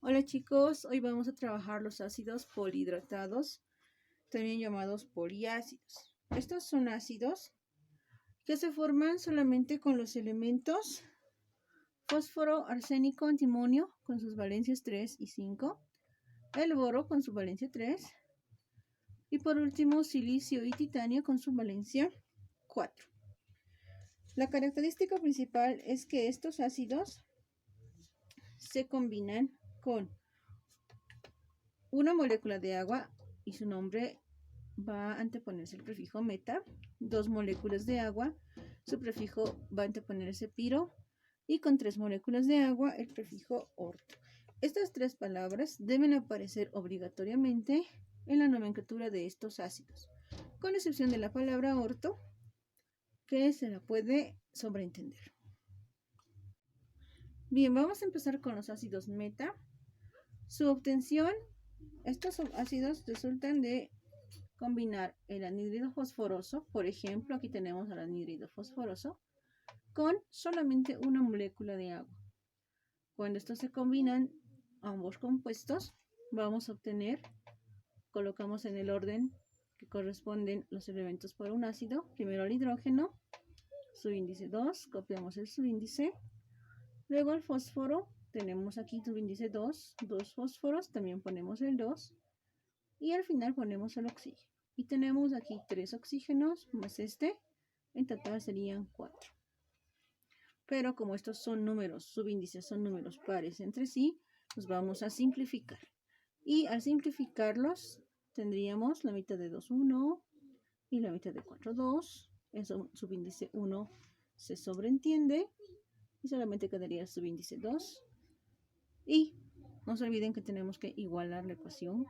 Hola chicos, hoy vamos a trabajar los ácidos polihidratados, también llamados poliácidos. Estos son ácidos que se forman solamente con los elementos fósforo, arsénico, antimonio con sus valencias 3 y 5, el boro con su valencia 3 y por último silicio y titanio con su valencia 4. La característica principal es que estos ácidos se combinan con una molécula de agua y su nombre va a anteponerse el prefijo meta, dos moléculas de agua, su prefijo va a anteponerse piro, y con tres moléculas de agua el prefijo orto. Estas tres palabras deben aparecer obligatoriamente en la nomenclatura de estos ácidos, con excepción de la palabra orto, que se la puede sobreentender. Bien, vamos a empezar con los ácidos meta. Su obtención, estos ácidos resultan de combinar el anhídrido fosforoso, por ejemplo, aquí tenemos el anhídrido fosforoso, con solamente una molécula de agua. Cuando estos se combinan, ambos compuestos, vamos a obtener, colocamos en el orden que corresponden los elementos para un ácido, primero el hidrógeno, subíndice 2, copiamos el subíndice, luego el fósforo, tenemos aquí subíndice 2, dos fósforos, también ponemos el 2, y al final ponemos el oxígeno. Y tenemos aquí 3 oxígenos más este, en total serían 4. Pero como estos son números, subíndices son números pares entre sí, los vamos a simplificar. Y al simplificarlos, tendríamos la mitad de 2, 1 y la mitad de 4, 2. Eso subíndice 1 se sobreentiende y solamente quedaría el subíndice 2. Y no se olviden que tenemos que igualar la ecuación,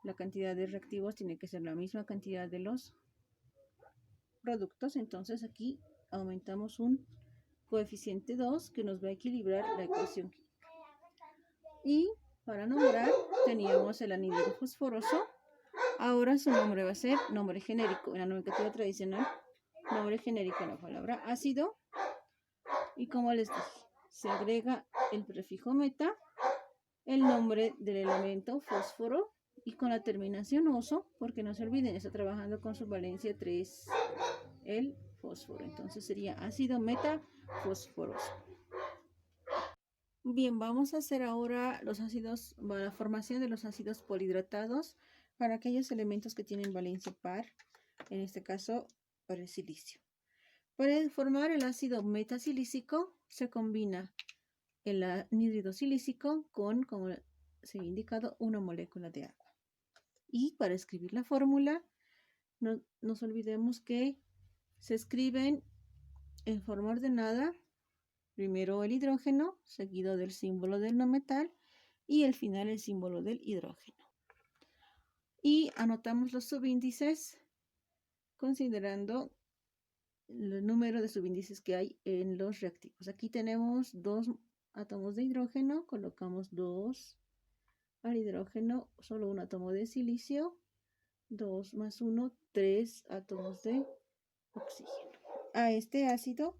la cantidad de reactivos tiene que ser la misma cantidad de los productos, entonces aquí aumentamos un coeficiente 2 que nos va a equilibrar la ecuación química. Y para nombrar teníamos el anhídrido fosforoso, ahora su nombre va a ser nombre genérico. En la nomenclatura tradicional, nombre genérico en la palabra ácido, y como les dije, se agrega el prefijo meta, el nombre del elemento fósforo y con la terminación oso, porque no se olviden, está trabajando con su valencia 3 el fósforo, entonces sería ácido metafosforoso. Bien, vamos a hacer ahora la formación de los ácidos polihidratados para aquellos elementos que tienen valencia par, en este caso para el silicio. Para formar el ácido metasilícico se combina el anhídrido silícico con, como se ha indicado, una molécula de agua. Y para escribir la fórmula, no nos olvidemos que se escriben en forma ordenada, primero el hidrógeno, seguido del símbolo del no metal y al final el símbolo del hidrógeno. Y anotamos los subíndices considerando el número de subíndices que hay en los reactivos. Aquí tenemos 2 átomos de hidrógeno, colocamos 2 al hidrógeno, solo un átomo de silicio, 2 más 1, 3 átomos de oxígeno. A este ácido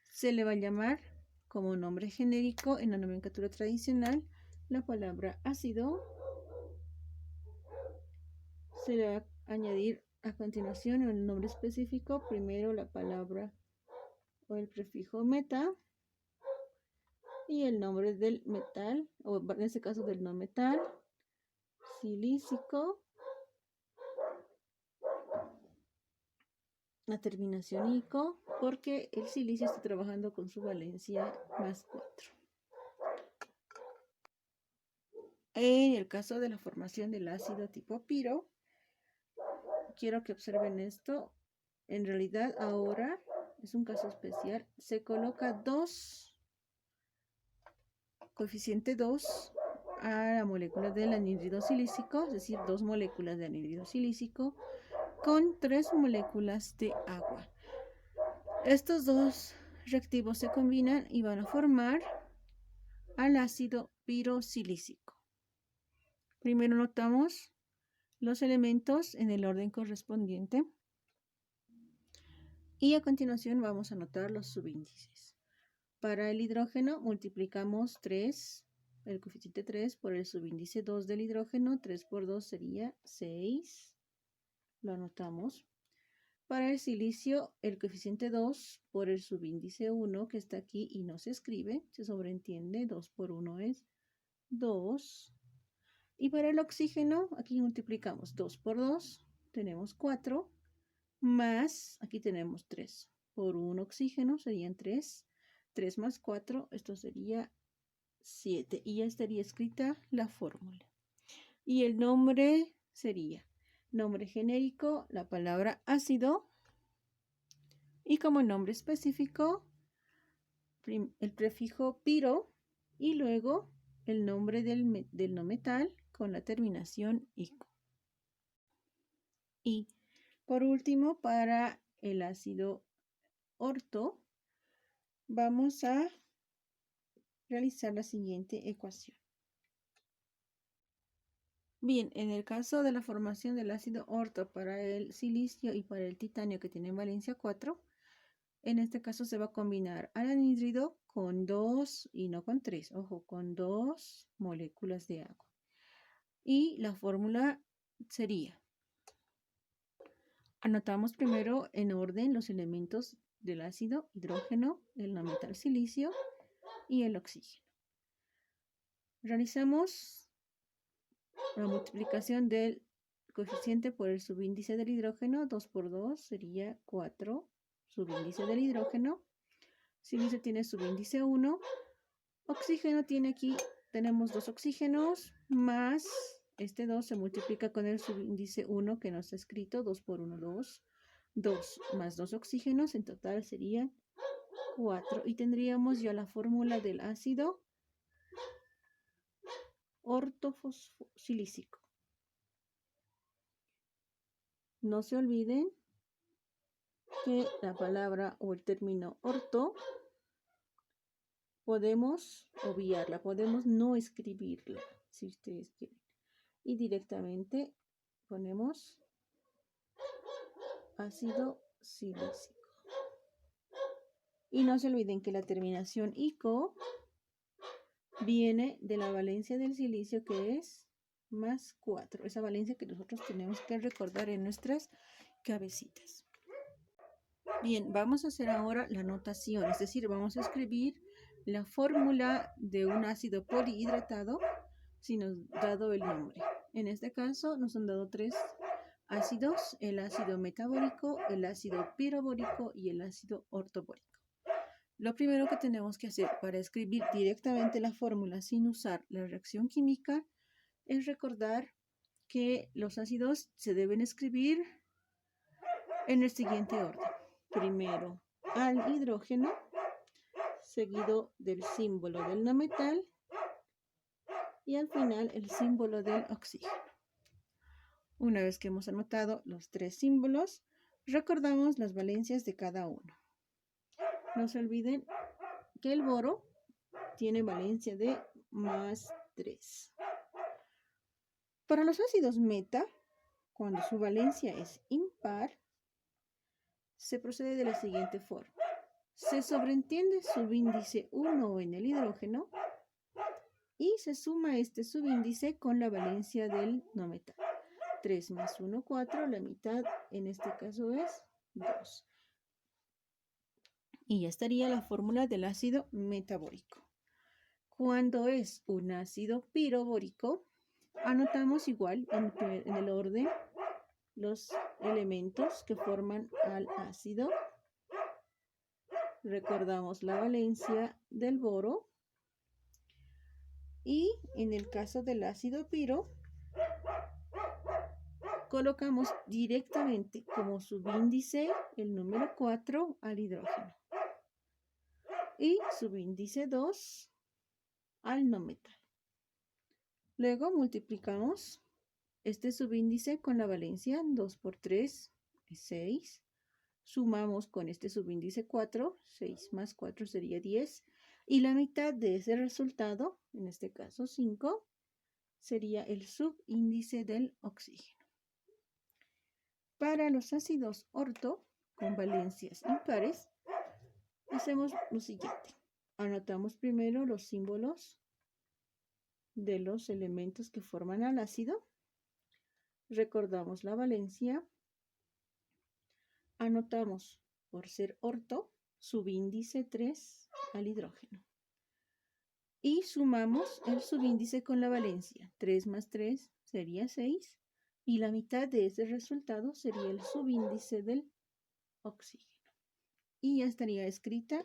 se le va a llamar como nombre genérico en la nomenclatura tradicional la palabra ácido. Se le va a añadir a continuación el nombre específico, primero la palabra o el prefijo meta y el nombre del metal, o en este caso del no metal, silícico, la terminación ico, porque el silicio está trabajando con su valencia más 4. En el caso de la formación del ácido tipo piro, quiero que observen esto. En realidad ahora es un caso especial. Se coloca 2, coeficiente 2 a la molécula del anhídrido silícico, es decir, 2 moléculas de anhídrido silícico con 3 moléculas de agua. Estos dos reactivos se combinan y van a formar al ácido pirosilícico. Primero notamos los elementos en el orden correspondiente y a continuación vamos a anotar los subíndices. Para el hidrógeno multiplicamos 3 el coeficiente 3 por el subíndice 2 del hidrógeno. 3 por 2 sería 6. Lo anotamos. Para el silicio, el coeficiente 2 por el subíndice 1 que está aquí y no se escribe, se sobreentiende, 2 por 1 es 2. Y para el oxígeno, aquí multiplicamos 2 por 2, tenemos 4, más, aquí tenemos 3 por 1 oxígeno, serían 3. 3 más 4, esto sería 7. Y ya estaría escrita la fórmula. Y el nombre sería nombre genérico, la palabra ácido. Y como nombre específico, el prefijo piro y luego el nombre del no metal con la terminación ico. Y por último, para el ácido orto, vamos a realizar la siguiente ecuación. Bien, en el caso de la formación del ácido orto para el silicio y para el titanio que tiene valencia 4, en este caso se va a combinar al anhídrido con 2 y no con 3, ojo, con 2 moléculas de agua. Y la fórmula sería, anotamos primero en orden los elementos del ácido, hidrógeno, el no metal silicio y el oxígeno. Realizamos la multiplicación del coeficiente por el subíndice del hidrógeno. 2 por 2 sería 4, subíndice del hidrógeno. Silicio tiene subíndice 1. Oxígeno tiene aquí, tenemos 2 oxígenos, más este 2 se multiplica con el subíndice 1 que no está escrito. 2 por 1, 2. 2 más 2 oxígenos, en total sería 4. Y tendríamos ya la fórmula del ácido ortosilícico. No se olviden que la palabra o el término orto podemos obviarla, podemos no escribirla, si ustedes quieren. Y directamente ponemos ácido silícico. Y no se olviden que la terminación ico viene de la valencia del silicio, que es más 4. Esa valencia que nosotros tenemos que recordar en nuestras cabecitas. Bien, vamos a hacer ahora la notación, es decir, vamos a escribir la fórmula de un ácido polihidratado si nos ha dado el nombre. En este caso nos han dado 3 ácidos: el ácido metabórico, el ácido pirobórico y el ácido ortobórico. Lo primero que tenemos que hacer para escribir directamente la fórmula sin usar la reacción química es recordar que los ácidos se deben escribir en el siguiente orden. Primero al hidrógeno, seguido del símbolo del no metal y al final el símbolo del oxígeno. Una vez que hemos anotado los 3 símbolos, recordamos las valencias de cada uno. No se olviden que el boro tiene valencia de más 3. Para los ácidos meta, cuando su valencia es impar, se procede de la siguiente forma. Se sobreentiende subíndice 1 en el hidrógeno y se suma este subíndice con la valencia del no metal. 3 más 1, 4, la mitad en este caso es 2. Y ya estaría la fórmula del ácido metabórico. Cuando es un ácido pirobórico, anotamos igual en el orden los elementos que forman al ácido. Recordamos la valencia del boro. Y en el caso del ácido piro, colocamos directamente como subíndice el número 4 al hidrógeno. Y subíndice 2 al no metal. Luego multiplicamos este subíndice con la valencia. 2 por 3 es 6. Sumamos con este subíndice 4. 6 más 4 sería 10. Y la mitad de ese resultado, en este caso 5, sería el subíndice del oxígeno. Para los ácidos orto con valencias impares, hacemos lo siguiente. Anotamos primero los símbolos de los elementos que forman el ácido. Recordamos la valencia. Anotamos, por ser orto, subíndice 3 al hidrógeno. Y sumamos el subíndice con la valencia. 3 más 3 sería 6. Y la mitad de ese resultado sería el subíndice del oxígeno. Y ya estaría escrita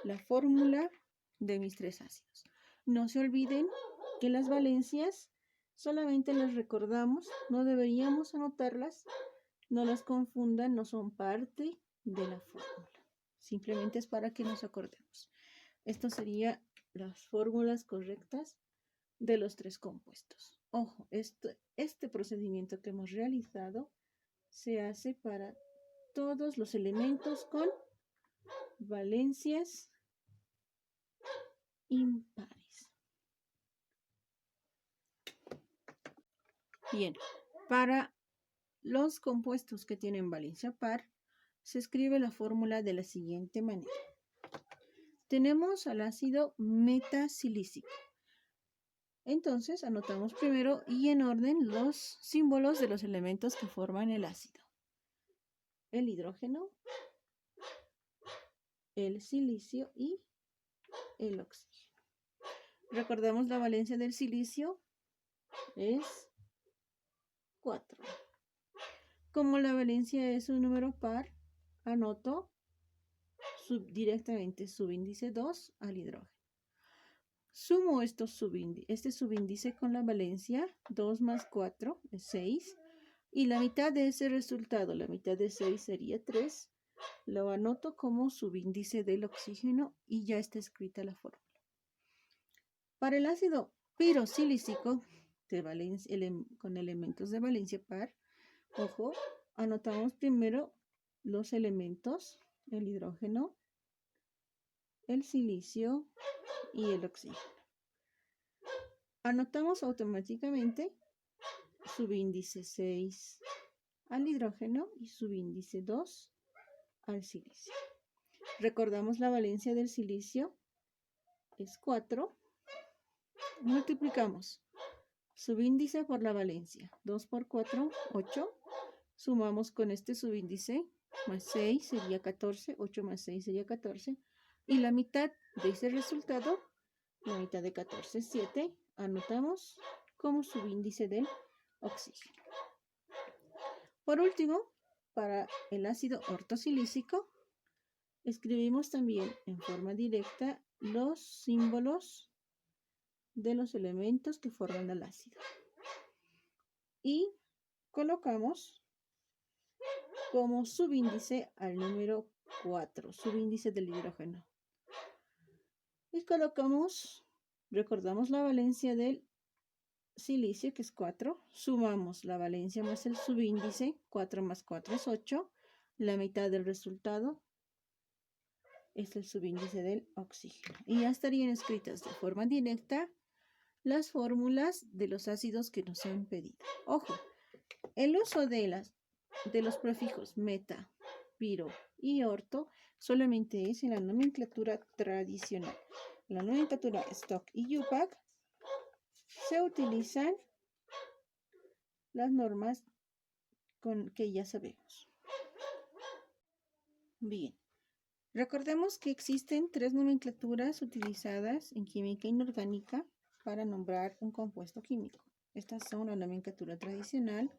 la fórmula de mis tres ácidos. No se olviden que las valencias solamente las recordamos, no deberíamos anotarlas, no las confundan, no son parte de la fórmula. Simplemente es para que nos acordemos. Esto serían las fórmulas correctas de los tres compuestos. Ojo, este procedimiento que hemos realizado se hace para todos los elementos con valencias impares. Bien, para los compuestos que tienen valencia par, se escribe la fórmula de la siguiente manera. Tenemos al ácido metasilícico. Entonces, anotamos primero y en orden los símbolos de los elementos que forman el ácido. El hidrógeno, el silicio y el oxígeno. Recordemos la valencia del silicio es 4. Como la valencia es un número par, anoto directamente subíndice 2 al hidrógeno. Sumo este subíndice con la valencia, 2 más 4 es 6, y la mitad de ese resultado, la mitad de 6 sería 3, lo anoto como subíndice del oxígeno y ya está escrita la fórmula. Para el ácido pirosilícico con elementos de valencia par, ojo, anotamos primero los elementos, el hidrógeno, el silicio y el oxígeno. Anotamos automáticamente subíndice 6 al hidrógeno y subíndice 2 al silicio. Recordamos la valencia del silicio es 4. Multiplicamos subíndice por la valencia. 2 por 4, 8. Sumamos con este subíndice, más 6 sería 14. 8 más 6 sería 14. Y la mitad de ese resultado, la mitad de 14 es 7. Anotamos como subíndice del oxígeno. Por último, para el ácido ortosilícico, escribimos también en forma directa los símbolos de los elementos que forman el ácido. Y colocamos como subíndice al número 4, subíndice del hidrógeno. Y recordamos la valencia del silicio, que es 4. Sumamos la valencia más el subíndice, 4 más 4 es 8. La mitad del resultado es el subíndice del oxígeno. Y ya estarían escritas de forma directa las fórmulas de los ácidos que nos han pedido. Ojo, el uso de los prefijos meta, piro y orto solamente es en la nomenclatura tradicional. En la nomenclatura Stock y UPAC se utilizan las normas que ya sabemos. Bien, recordemos que existen tres nomenclaturas utilizadas en química inorgánica para nombrar un compuesto químico. Estas son la nomenclatura tradicional,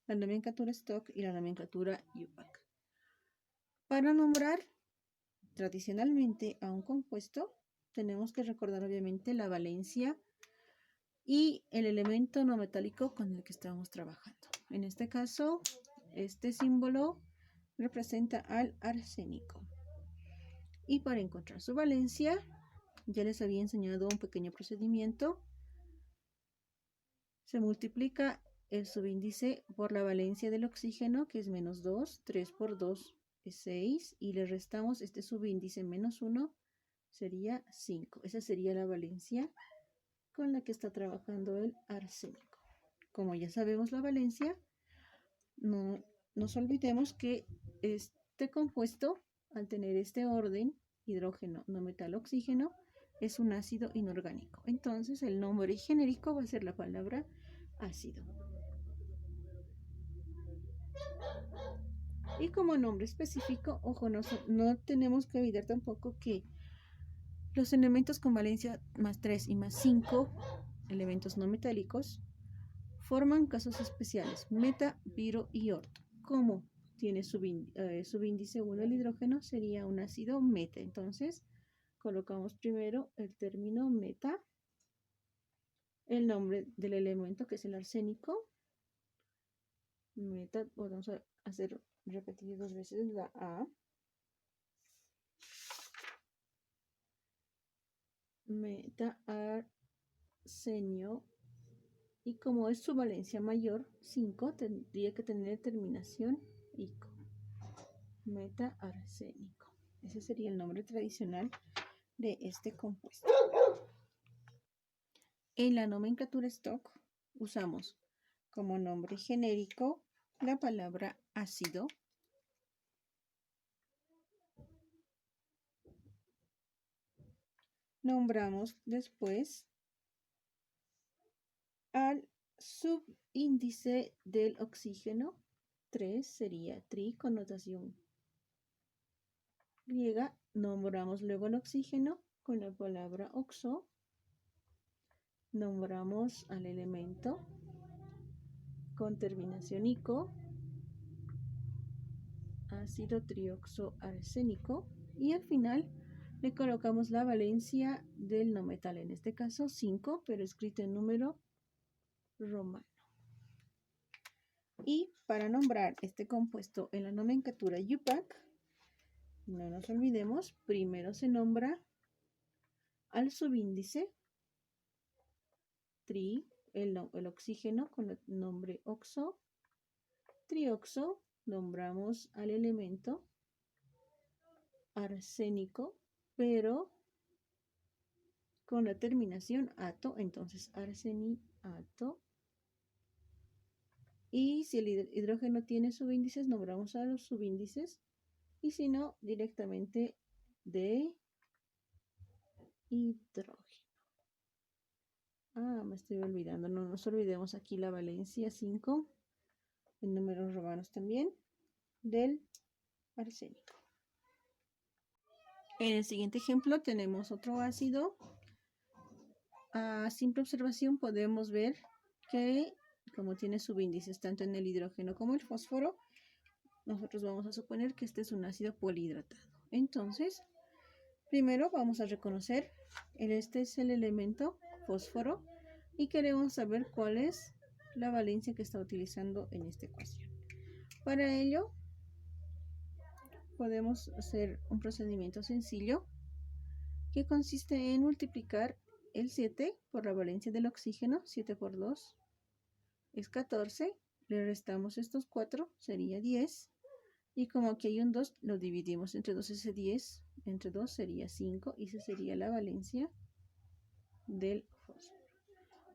la nomenclatura Stock y la nomenclatura UPAC. Para nombrar tradicionalmente a un compuesto, tenemos que recordar obviamente la valencia y el elemento no metálico con el que estamos trabajando. En este caso, este símbolo representa al arsénico. Y para encontrar su valencia, ya les había enseñado un pequeño procedimiento. Se multiplica el subíndice por la valencia del oxígeno, que es menos 2, 3 por 2 es 6, y le restamos este subíndice menos 1, sería 5. Esa sería la valencia con la que está trabajando el arsénico. Como ya sabemos la valencia, no nos olvidemos que este compuesto, al tener este orden, hidrógeno, no metal, oxígeno, es un ácido inorgánico. Entonces el nombre genérico va a ser la palabra ácido. Y como nombre específico, ojo, no tenemos que olvidar tampoco que los elementos con valencia más 3 y más 5, elementos no metálicos, forman casos especiales, meta, piro y orto. Como tiene subíndice 1 el hidrógeno, sería un ácido meta. Entonces, colocamos primero el término meta, el nombre del elemento que es el arsénico. Meta, vamos a hacer repetir 2 veces la A. Meta arsenio. Y como es su valencia mayor, 5, tendría que tener terminación ico. Meta arsénico. Ese sería el nombre tradicional de este compuesto. En la nomenclatura stock usamos como nombre genérico la palabra ácido. Nombramos después al subíndice del oxígeno. 3 sería tri, connotación griega. Nombramos luego el oxígeno con la palabra oxo. Nombramos al elemento con terminación ico, ácido trioxoarsénico, y al final le colocamos la valencia del no metal, en este caso 5, pero escrito en número romano. Y para nombrar este compuesto en la nomenclatura UPAC, no nos olvidemos, primero se nombra al subíndice tri, el oxígeno con el nombre oxo, trioxo, nombramos al elemento arsénico, pero con la terminación ato, entonces arseniato. Y si el hidrógeno tiene subíndices, nombramos a los subíndices, y si no, directamente de hidrógeno. Me estoy olvidando, no nos olvidemos aquí la valencia 5, en números romanos también, del arsénico. En el siguiente ejemplo tenemos otro ácido. A simple observación podemos ver que como tiene subíndices tanto en el hidrógeno como el fósforo, nosotros vamos a suponer que este es un ácido polihidratado. Entonces, primero vamos a reconocer, este es el elemento fósforo y queremos saber cuál es la valencia que está utilizando en esta ecuación. Para ello, podemos hacer un procedimiento sencillo que consiste en multiplicar el 7 por la valencia del oxígeno. 7 por 2 es 14. Le restamos estos 4, sería 10. Y como aquí hay un 2, lo dividimos entre 2, ese 10. Entre 2 sería 5 y esa sería la valencia del fósforo.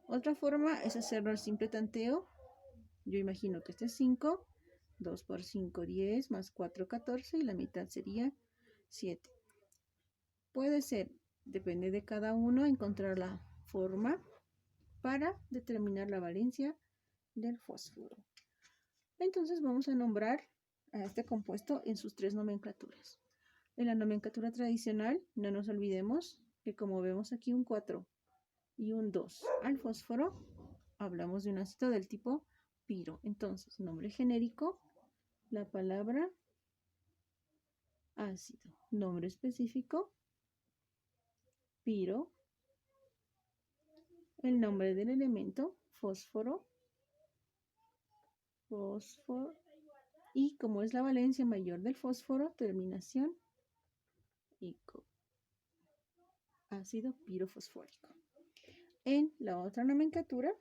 Otra forma es hacerlo al simple tanteo. Yo imagino que este es 5. 2 por 5, 10, más 4, 14 y la mitad sería 7. Puede ser, depende de cada uno, encontrar la forma para determinar la valencia del fósforo. Entonces vamos a nombrar a este compuesto en sus 3 nomenclaturas. En la nomenclatura tradicional, no nos olvidemos que como vemos aquí un 4 y un 2 al fósforo, hablamos de un ácido del tipo piro. Entonces, nombre genérico, la palabra ácido. Nombre específico, piro. El nombre del elemento, fósforo. Fósforo. Y como es la valencia mayor del fósforo, terminación ico. Ácido pirofosfórico. En la otra nomenclatura,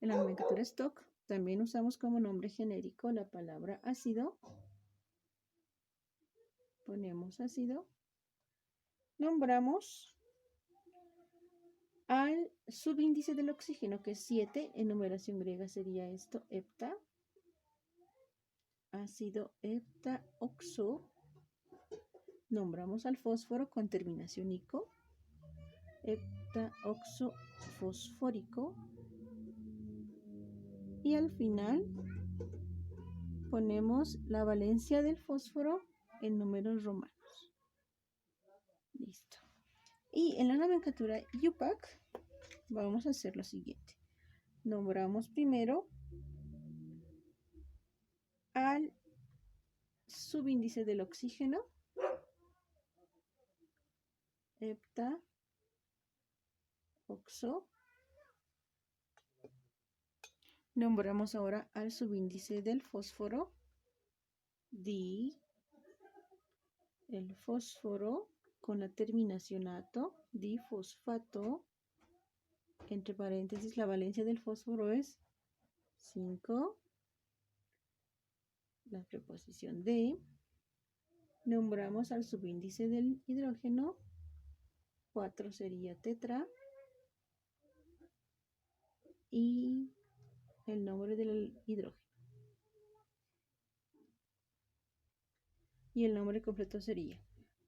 en la nomenclatura stock, también usamos como nombre genérico la palabra ácido. Ponemos ácido. Nombramos al subíndice del oxígeno, que es 7, en numeración griega sería esto, hepta. Ácido heptaoxo. Nombramos al fósforo con terminación ico. heptaoxofosfórico. Y al final ponemos la valencia del fósforo en números romanos. Listo. Y en la nomenclatura IUPAC vamos a hacer lo siguiente. Nombramos primero al subíndice del oxígeno, heptaoxo. Nombramos ahora al subíndice del fósforo, di. El fósforo con la terminación ato, difosfato. Entre paréntesis, la valencia del fósforo es 5. La preposición de. Nombramos al subíndice del hidrógeno, 4 sería tetra. Y el nombre del hidrógeno. Y el nombre completo sería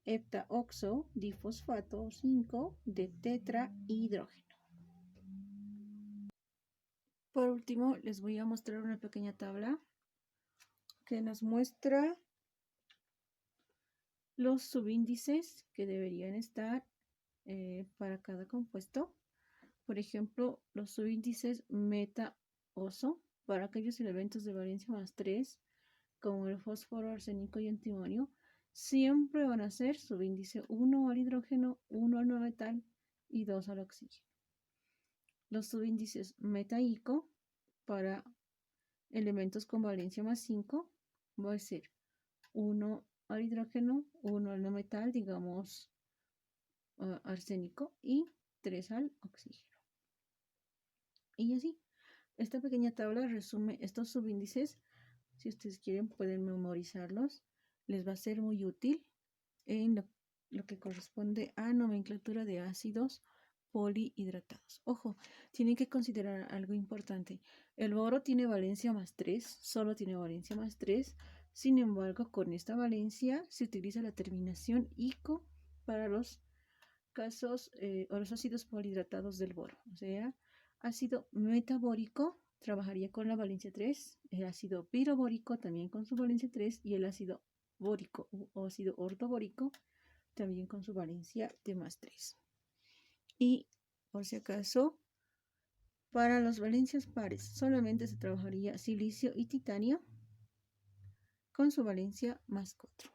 heptaoxo difosfato 5 de tetrahidrógeno. Por último, les voy a mostrar una pequeña tabla que nos muestra los subíndices que deberían estar para cada compuesto. Por ejemplo, los subíndices meta-oso para aquellos elementos de valencia +3, como el fósforo, arsénico y antimonio, siempre van a ser subíndice 1 al hidrógeno, 1 al no metal y 2 al oxígeno. Los subíndices meta-ico para elementos con valencia +5 va a ser 1 al hidrógeno, 1 al no metal, digamos arsénico, y 3 al oxígeno. Y así, esta pequeña tabla resume estos subíndices. Si ustedes quieren, pueden memorizarlos. Les va a ser muy útil en lo que corresponde a nomenclatura de ácidos polihidratados. Ojo, tienen que considerar algo importante. El boro tiene valencia +3, solo tiene valencia +3. Sin embargo, con esta valencia se utiliza la terminación ico para los casos o los ácidos polihidratados del boro. O sea, ácido metabórico trabajaría con la valencia 3, el ácido pirobórico también con su valencia 3 y el ácido bórico o ácido ortobórico también con su valencia de +3. Y por si acaso, para las valencias pares solamente se trabajaría silicio y titanio con su valencia +4.